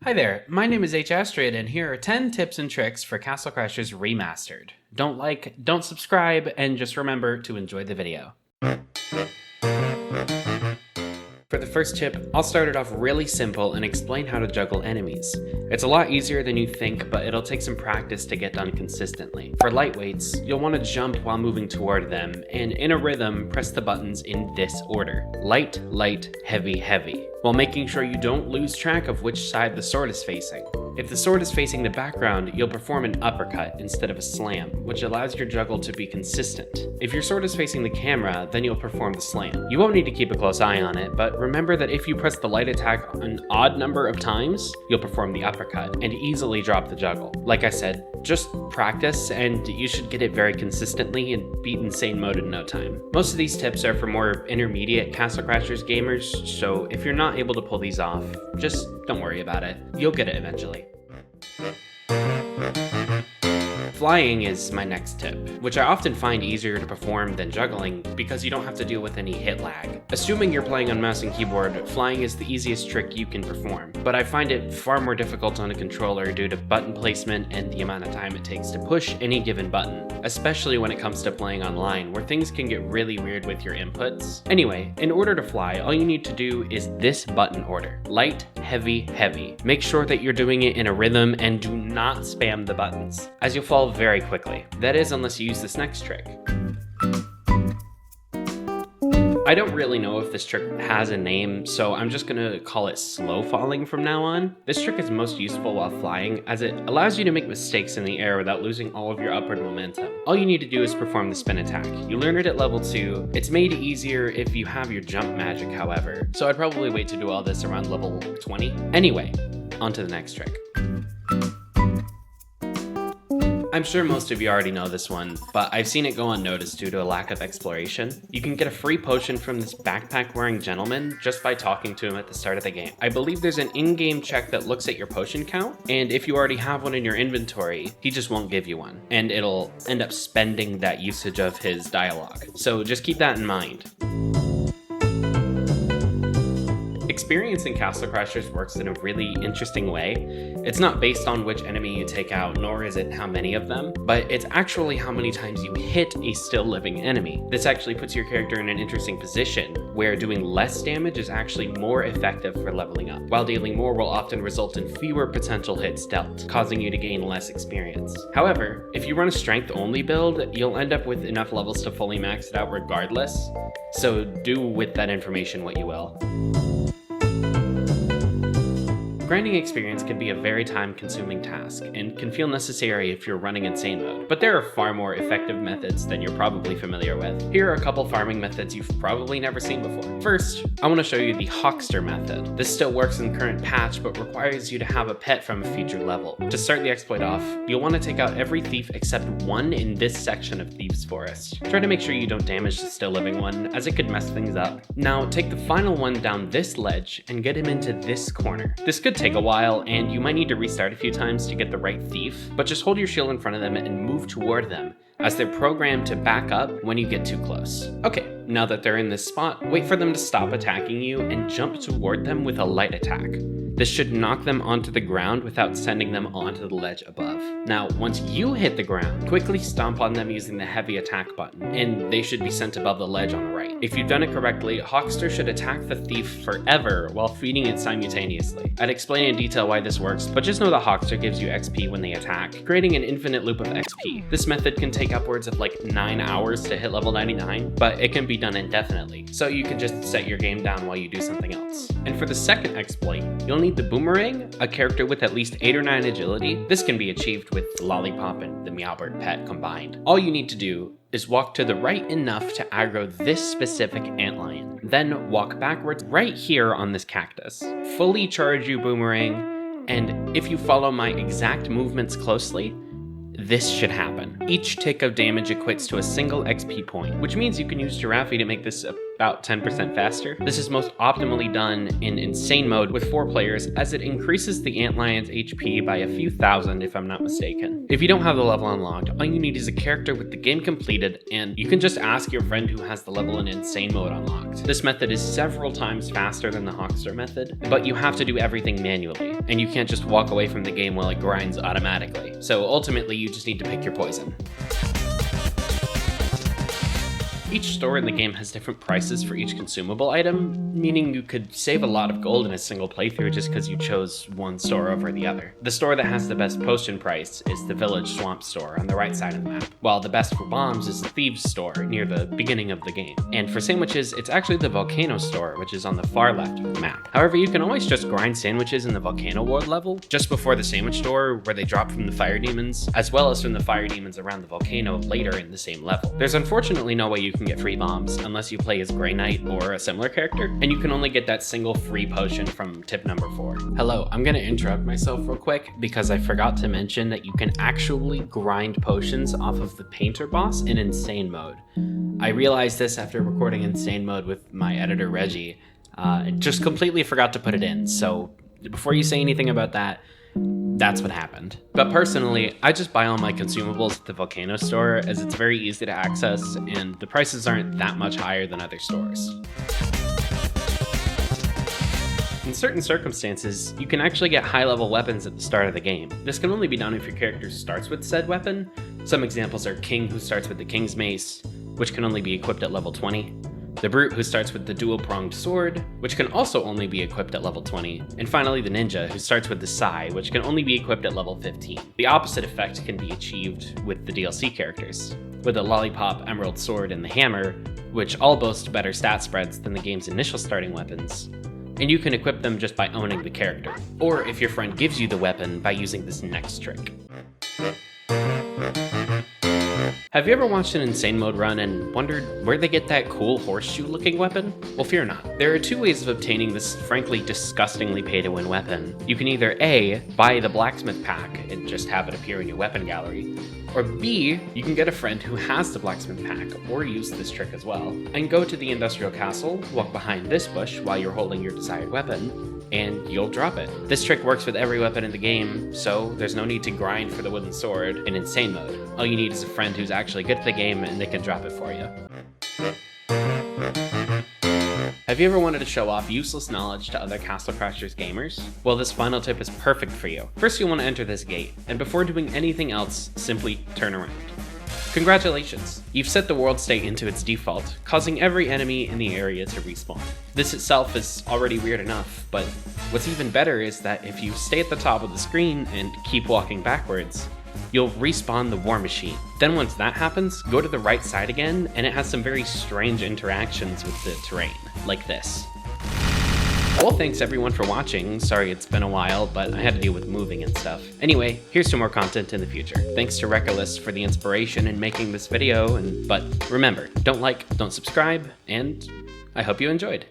Hi there, my name is Astrid, and here are 10 tips and tricks for Castle Crashers Remastered. Don't like, don't subscribe, and just remember to enjoy the video. For the first tip, I'll start it off really simple and explain how to juggle enemies. It's a lot easier than you think, but it'll take some practice to get done consistently. For lightweights, you'll want to jump while moving toward them, and in a rhythm, press the buttons in this order. Light, light, heavy, heavy, while making sure you don't lose track of which side the sword is facing. If the sword is facing the background, you'll perform an uppercut instead of a slam, which allows your juggle to be consistent. If your sword is facing the camera, then you'll perform the slam. You won't need to keep a close eye on it, but remember that if you press the light attack an odd number of times, you'll perform the uppercut and easily drop the juggle. Like I said, just practice and you should get it very consistently and beat insane mode in no time. Most of these tips are for more intermediate Castle Crashers gamers, so if you're not able to pull these off, just don't worry about it. You'll get it eventually. Flying is my next tip, which I often find easier to perform than juggling because you don't have to deal with any hit lag. Assuming you're playing on mouse and keyboard, flying is the easiest trick you can perform, but I find it far more difficult on a controller due to button placement and the amount of time it takes to push any given button, especially when it comes to playing online where things can get really weird with your inputs. Anyway, in order to fly, all you need to do is this button order: light, heavy, heavy. Make sure that you're doing it in a rhythm and do not spam the buttons, as you'll fall very quickly. That is, unless you use this next trick. I don't really know if this trick has a name, so I'm just gonna call it Slowfalling from now on. This trick is most useful while flying, as it allows you to make mistakes in the air without losing all of your upward momentum. All you need to do is perform the spin attack. You learn it at level 2. It's made easier if you have your jump magic, however, so I'd probably wait to do all this around level 20. Anyway, on to the next trick. I'm sure most of you already know this one, but I've seen it go unnoticed due to a lack of exploration. You can get a free potion from this backpack-wearing gentleman just by talking to him at the start of the game. I believe there's an in-game check that looks at your potion count, and if you already have one in your inventory, he just won't give you one, and it'll end up spending that usage of his dialogue. So just keep that in mind. Experience in Castle Crashers works in a really interesting way. It's not based on which enemy you take out, nor is it how many of them, but it's actually how many times you hit a still living enemy. This actually puts your character in an interesting position, where doing less damage is actually more effective for leveling up, while dealing more will often result in fewer potential hits dealt, causing you to gain less experience. However, if you run a strength-only build, you'll end up with enough levels to fully max it out regardless, so do with that information what you will. Grinding experience can be a very time-consuming task, and can feel necessary if you're running insane mode, but there are far more effective methods than you're probably familiar with. Here are a couple farming methods you've probably never seen before. First, I want to show you the Hawkster method. This still works in the current patch, but requires you to have a pet from a future level. To start the exploit off, you'll want to take out every thief except one in this section of Thieves' Forest. Try to make sure you don't damage the still living one, as it could mess things up. Now, take the final one down this ledge and get him into this corner. This could take a while, and you might need to restart a few times to get the right thief, but just hold your shield in front of them and move toward them, as they're programmed to back up when you get too close. Okay, now that they're in this spot, wait for them to stop attacking you and jump toward them with a light attack. This should knock them onto the ground without sending them onto the ledge above. Now, once you hit the ground, quickly stomp on them using the heavy attack button, and they should be sent above the ledge on the right. If you've done it correctly, Hawkster should attack the thief forever while feeding it simultaneously. I'd explain in detail why this works, but just know that Hawkster gives you XP when they attack, creating an infinite loop of XP. This method can take upwards of like 9 hours to hit level 99, but it can be done indefinitely, so you can just set your game down while you do something else. And for the second exploit, you'll need the Boomerang, a character with at least 8 or 9 agility. This can be achieved with Lollipop and the Meowbird pet combined. All you need to do is walk to the right enough to aggro this specific antlion, then walk backwards right here on this cactus. Fully charge your Boomerang, and if you follow my exact movements closely, this should happen. Each tick of damage equates to a single XP point, which means you can use Giraffe to make this a about 10% faster. This is most optimally done in Insane Mode with 4 players, as it increases the Antlion's HP by a few thousand if I'm not mistaken. If you don't have the level unlocked, all you need is a character with the game completed, and you can just ask your friend who has the level in Insane Mode unlocked. This method is several times faster than the Hawkster method, but you have to do everything manually, and you can't just walk away from the game while it grinds automatically. So ultimately, you just need to pick your poison. Each store in the game has different prices for each consumable item, meaning you could save a lot of gold in a single playthrough just because you chose one store over the other. The store that has the best potion price is the Village Swamp store on the right side of the map, while the best for bombs is the Thieves store near the beginning of the game. And for sandwiches, it's actually the Volcano store, which is on the far left of the map. However, you can always just grind sandwiches in the Volcano World level, just before the sandwich store where they drop from the fire demons, as well as from the fire demons around the volcano later in the same level. There's unfortunately no way you can get free bombs unless you play as Grey Knight or a similar character, and you can only get that single free potion from tip number 4. Hello, I'm gonna interrupt myself real quick because I forgot to mention that you can actually grind potions off of the Painter boss in Insane Mode. I realized this after recording Insane Mode with my editor Reggie. Just completely forgot to put it in, so before you say anything about that, that's what happened. But personally, I just buy all my consumables at the Volcano store as it's very easy to access and the prices aren't that much higher than other stores. In certain circumstances, you can actually get high-level weapons at the start of the game. This can only be done if your character starts with said weapon. Some examples are King, who starts with the King's Mace, which can only be equipped at level 20. The Brute, who starts with the dual-pronged sword, which can also only be equipped at level 20, and finally the Ninja, who starts with the Sai, which can only be equipped at level 15. The opposite effect can be achieved with the DLC characters, with the Lollipop, Emerald Sword, and the Hammer, which all boast better stat spreads than the game's initial starting weapons, and you can equip them just by owning the character, or if your friend gives you the weapon by using this next trick. Have you ever watched an Insane Mode run and wondered where they get that cool horseshoe-looking weapon? Well, fear not. There are 2 ways of obtaining this frankly disgustingly pay-to-win weapon. You can either A, buy the blacksmith pack and just have it appear in your weapon gallery, or B, you can get a friend who has the blacksmith pack or use this trick as well, and go to the industrial castle, walk behind this bush while you're holding your desired weapon, and you'll drop it. This trick works with every weapon in the game, so there's no need to grind for the wooden sword in Insane Mode. All you need is a friend who's actually good at the game and they can drop it for you. Have you ever wanted to show off useless knowledge to other Castle Crashers gamers? Well, this final tip is perfect for you. First, you'll want to enter this gate, and before doing anything else, simply turn around. Congratulations! You've set the world state into its default, causing every enemy in the area to respawn. This itself is already weird enough, but what's even better is that if you stay at the top of the screen and keep walking backwards, you'll respawn the War Machine. Then once that happens, go to the right side again, and it has some very strange interactions with the terrain, like this. Well, thanks everyone for watching. Sorry it's been a while, but I had to deal with moving and stuff. Anyway, here's some more content in the future. Thanks to Reckless for the inspiration in making this video, but remember, don't like, don't subscribe, and I hope you enjoyed.